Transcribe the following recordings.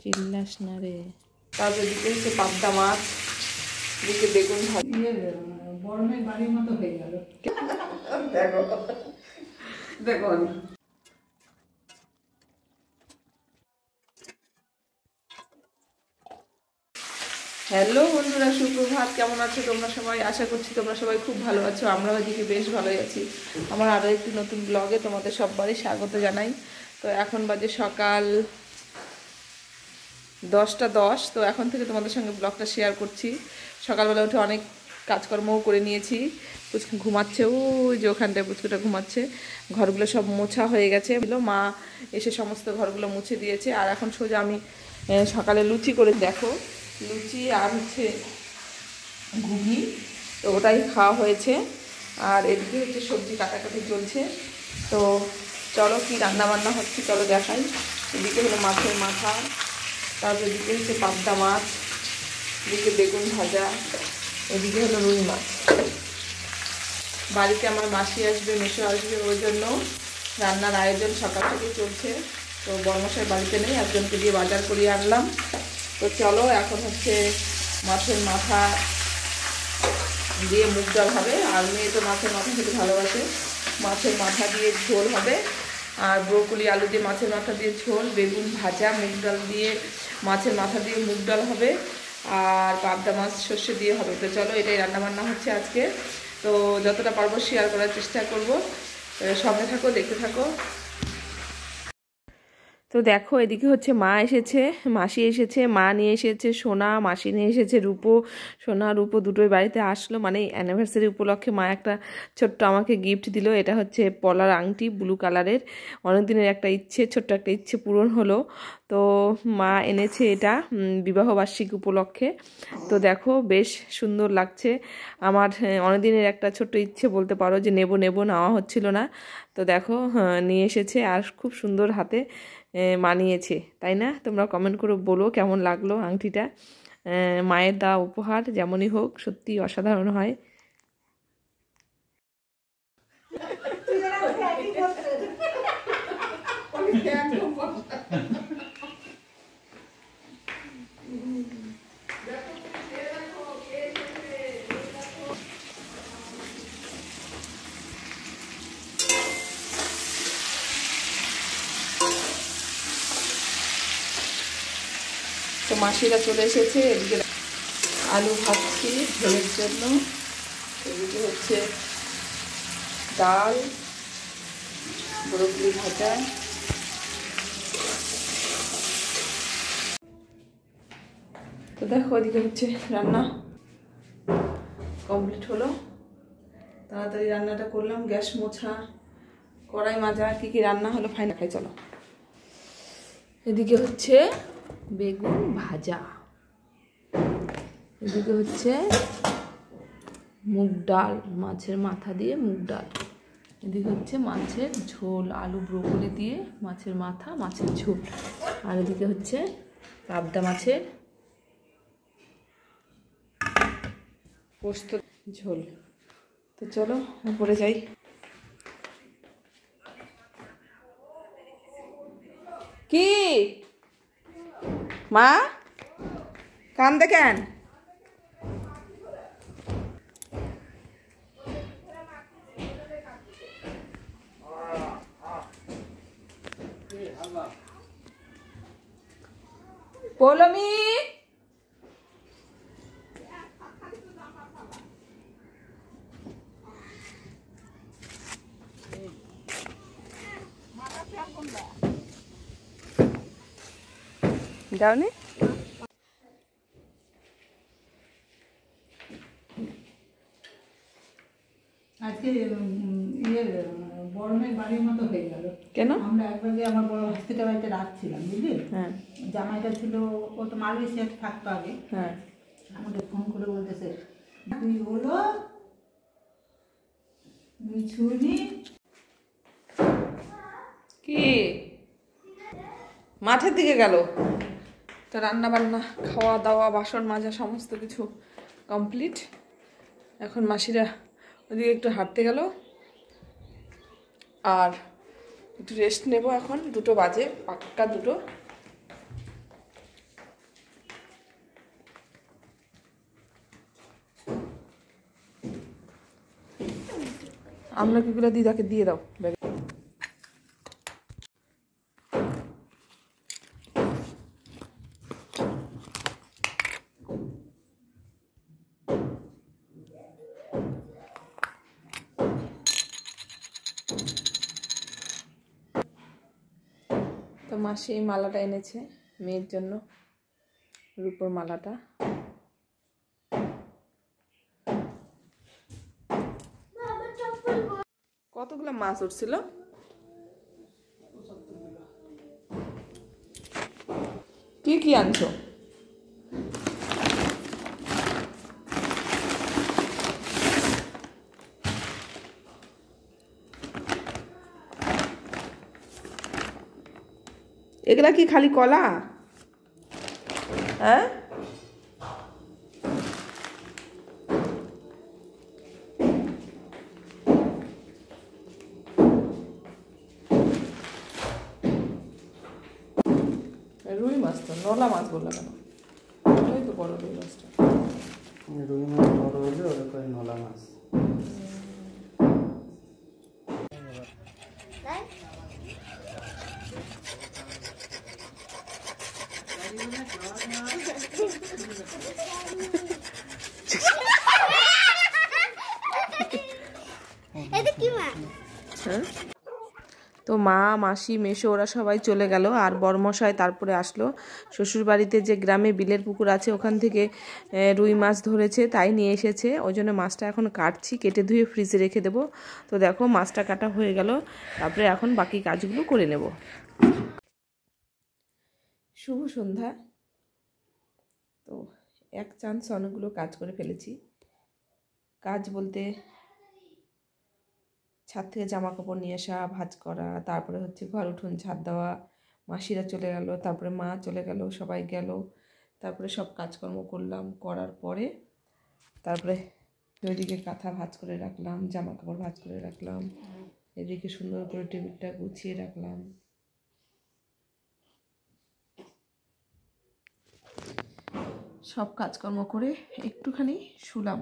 চিল্লাস না রে। তারপর দিকে হচ্ছে পাবদা মাছ, দিকে বেগুন ভাজি, বরমের বাড়ির মতো হয়ে গেল। দেখো দেখো। হ্যালো বন্ধুরা, সুপ্রভাত। কেমন আছো তোমরা সবাই? আশা করছি তোমরা সবাই খুব ভালো আছো। আমরা ওইদিকে বেশ ভালোই আছি। আমার আরও একটি নতুন ব্লগে তোমাদের সবারই স্বাগত জানাই। তো এখন বাজে সকাল 10:10। তো এখন থেকে তোমাদের সঙ্গে ব্লগটা শেয়ার করছি। সকালবেলা উঠে অনেক কাজকর্মও করে নিয়েছি। পুচকু ঘুমাচ্ছে, ওই যে ওখানটায় পুচকুটা ঘুমাচ্ছে। ঘরগুলো সব মোছা হয়ে গেছে, মা এসে সমস্ত ঘরগুলো মুছে দিয়েছে। আর এখন সোজা আমি সকালে লুচি করে, দেখো লুচি আর হচ্ছে ঘুগনি, তো ওটাই খাওয়া হয়েছে। আর এদিকে হচ্ছে সবজি কাটাকাটি চলছে। তো চলো কি রান্না বান্না হচ্ছে চলো দেখাই। এদিকে হলো মাছের মাথা, তারপর এদিকে হচ্ছে পাবদা মাছ, এদিকে বেগুন ভাজা, এদিকে হলো রুই মাছ। বাড়িতে আমার মাসি আসবে, মেসো আসবে, ওই জন্য রান্নার আয়োজন সকাল থেকে চলছে। তো বড়মশাই বাড়িতে নেই, একজনকে দিয়ে বাজার করিয়ে আনলাম। তো চলো এখন হচ্ছে মাছের মাথা দিয়ে মুগ ডাল হবে। আর মেয়ে তো মাছের মাথা খেতে ভালোবাসে। মাছের মাথা দিয়ে ঝোল হবে, আর ব্রোকলি আলু দিয়ে মাছের মাথা দিয়ে ঝোল, বেগুন ভাজা, মুগ ডাল দিয়ে মাছের মাথা দিয়ে মুগ ডাল হবে, আর পাবদা মাছ সর্ষে দিয়ে হবে। তো চলো এটাই রান্নাবান্না হচ্ছে আজকে। তো যতটা পারবো শেয়ার করার চেষ্টা করব। সঙ্গে থাকো, দেখতে থাকো। তো দেখো এদিকে হচ্ছে মা এসেছে, মাসি এসেছে, মা নিয়ে এসেছে সোনা, মাসি নিয়ে এসেছে রূপো। সোনা রূপো দুটোই বাড়িতে আসলো, মানে অ্যানিভার্সারি উপলক্ষে মা একটা ছোট্ট আমাকে গিফট দিল। এটা হচ্ছে পলার আংটি, ব্লু কালারের। অনেকদিনের একটা ইচ্ছে, ছোট্ট একটা ইচ্ছে পূরণ হলো। তো মা এনেছে এটা বিবাহবার্ষিকী উপলক্ষে। তো দেখো বেশ সুন্দর লাগছে। আমার অনেকদিনের একটা ছোট্ট ইচ্ছে বলতে পারো, যে নেব নেব, নেওয়া হচ্ছিল না। তো দেখো নিয়ে এসেছে, আর খুব সুন্দর হাতে মানিয়েছে, তাই না? তোমরা কমেন্ট করে বলো কেমন লাগলো আংটিটা। মায়ের দেওয়া উপহার যেমনই হোক, সত্যি অসাধারণ হয়। তো মাসিরা চলে এসেছে। এদিকে আলু ভাজছি ঝোলের জন্য, এদিকে হচ্ছে ডাল, ব্রোকলি ভাজা। তো দেখো এদিকে হচ্ছে রান্না কমপ্লিট হলো। তাড়াতাড়ি রান্নাটা করলাম, গ্যাস মোছা, কড়াই মাজা, কি কি রান্না হলো ফাইনাল খাই চলো। এদিকে হচ্ছে বেগুন ভাজা, এদিকে হচ্ছে মুগ ডাল, মাছের মাথা দিয়ে মুগ ডাল, এদিকে হচ্ছে মাছের ঝোল, আলু ব্রোকলি দিয়ে মাছের মাথা, মাছের ঝোল, আর এদিকে হচ্ছে পাবদা মাছের পোস্ত ঝোল। তো চলো উপরে যাই। কি মা কান দেখেন? পৌলমি যাওনি? আজকে বরমের বাড়ির মতো হয়ে গেল। কেন? আমরা একবার আমার বড় হসপিটাল বাড়িতে রাখছিলাম, বুঝলি? হ্যাঁ। জামাইটা ছিল, ও তো মালয়েশিয়াতে থাকতো আগে। হ্যাঁ। আমাকে ফোন করে বলতেছে, তুই হলো মিছুনি। কি মাঠের দিকে গেল? তো রান্না বান্না খাওয়া দাওয়া বাসন মাজা সমস্ত কিছু কমপ্লিট। এখন মাসিরা ওদিকে একটু হাঁটতে গেল আর একটু রেস্ট নেব। এখন 2টো বাজে, পাক্কা 2টো। আমরা কিগুলো দিদাকে দিয়ে দাও ব্যাগে। তো মাসি এই মালাটা এনেছে মেয়ের জন্য, রূপোর মালাটা। কতগুলো মাছ উঠছিল? কি কি আনছো? এগুলা কি খালি কলা? হ্যাঁ, রুই মাছ তো, নলা মাছ বললো কেন? ওই তো বড় রুই মাছটা। রুই মাছ বড় হলে ওরা কয় নলা মাছ। তো মা মাসি মেশো ওরা সবাই চলে গেল, আর বড়মশাই তারপরে আসলো। শ্বশুর বাড়িতে যে গ্রামে বিলের পুকুর আছে ওখান থেকে রুই মাছ ধরেছে, তাই নিয়ে এসেছে। ওই জন্য মাছটা এখন কাটছি, কেটে ধুয়ে ফ্রিজে রেখে দেবো। তো দেখো মাছটা কাটা হয়ে গেল, তারপরে এখন বাকি কাজগুলো করে নেব। শুভ সন্ধ্যা। তো এক চান্স অনেকগুলো কাজ করে ফেলেছি। কাজ বলতে ছাদ থেকে জামা কাপড় নিয়ে আসা, ভাঁজ করা, তারপরে হচ্ছে ঘর উঠোন ঝাড় দেওয়া, মাসিরা চলে গেল, তারপরে মা চলে গেল, সবাই গেল, তারপরে সব কাজকর্ম করলাম। করার পরে তারপরে ওইদিকে কাঁথা ভাঁজ করে রাখলাম, জামা কাপড় ভাঁজ করে রাখলাম, এদিকে সুন্দর করে টেবিলটা গুছিয়ে রাখলাম। সব কাজকর্ম করে একটুখানি শুলাম।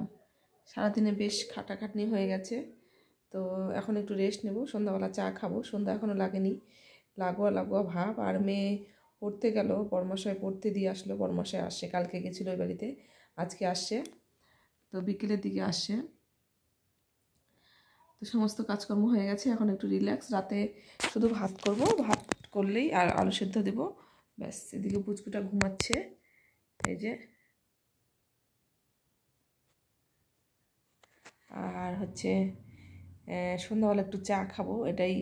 সারাদিনে বেশ খাটাখাটনি হয়ে গেছে, তো এখন একটু রেস্ট নেব। সন্ধ্যাবেলা চা খাবো, সন্ধ্যা এখনও লাগেনি, লাগোয়া লাগোয়া ভাব। আর মেয়ে পড়তে গেল, বড়মশাই পড়তে দিয়ে আসলো। বড়মশাই আসছে, কালকে গেছিলো ওই বাড়িতে, আজকে আসছে, তো বিকেলের দিকে আসছে। তো সমস্ত কাজকর্ম হয়ে গেছে, এখন একটু রিল্যাক্স। রাতে শুধু ভাত করব, ভাত করলেই আর আলু সেদ্ধ দেবো, ব্যাস। এদিকে পুচকুটা ঘুমাচ্ছে, এই যে। আর হচ্ছে সন্ধ্যাবেলা একটু চা খাবো, এটাই।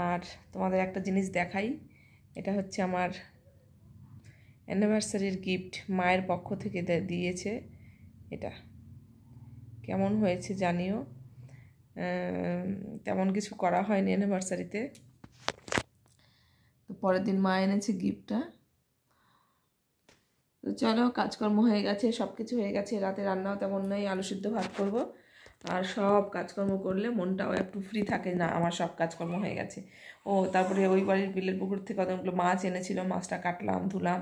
আর তোমাদের একটা জিনিস দেখাই, এটা হচ্ছে আমার অ্যানিভার্সারির গিফট, মায়ের পক্ষ থেকে দিয়েছে। এটা কেমন হয়েছে জানিও। তেমন কিছু করা হয়নি অ্যানিভার্সারিতে, তো পরের দিন মা এনেছে গিফটটা। তো চলো, কাজকর্ম হয়ে গেছে, সব কিছু হয়ে গেছে। রাতে রান্নাও তেমন নেই, আলু সিদ্ধ ভাত করব। আর সব কাজকর্ম করলে মনটাও একটু ফ্রি থাকে না। আমার সব কাজকর্ম হয়ে গেছে। ও তারপরে ওই বাড়ির বিলের পুকুর থেকে কতগুলো মাছ এনেছিল, মাছটা কাটলাম, ধুলাম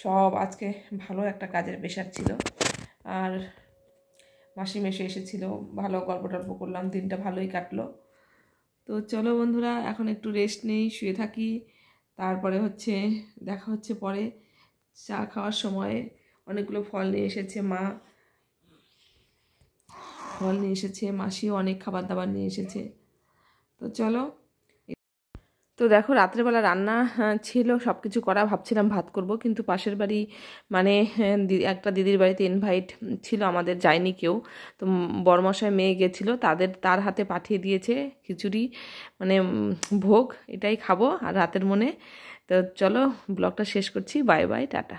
সব। আজকে ভালো একটা কাজের প্রেশার ছিল। আর মাসি মেশো এসেছিল, ভালো গল্প টল্প করলাম, দিনটা ভালোই কাটলো। তো চলো বন্ধুরা, এখন একটু রেস্ট নেই, শুয়ে থাকি। তারপরে হচ্ছে দেখা হচ্ছে পরে চা খাওয়ার সময়। অনেকগুলো ফল নিয়ে এসেছে মা, ফল নিয়ে এসেছে, মাসিও অনেক খাবার দাবার নিয়ে এসেছে। তো চলো। তো দেখো রাত্রেবেলা রান্না ছিল, সব কিছু করা, ভাবছিলাম ভাত করব, কিন্তু পাশের বাড়ি মানে একটা দিদির বাড়িতে ইনভাইট ছিল, আমাদের যায়নি কেউ। তো বড়মশাই মেয়ে গেছিলো, তার হাতে পাঠিয়ে দিয়েছে খিচুড়ি, মানে ভোগ, এটাই খাবো আর রাতের মনে। তো চলো ব্লগটা শেষ করছি, বাই বাই, টাটা।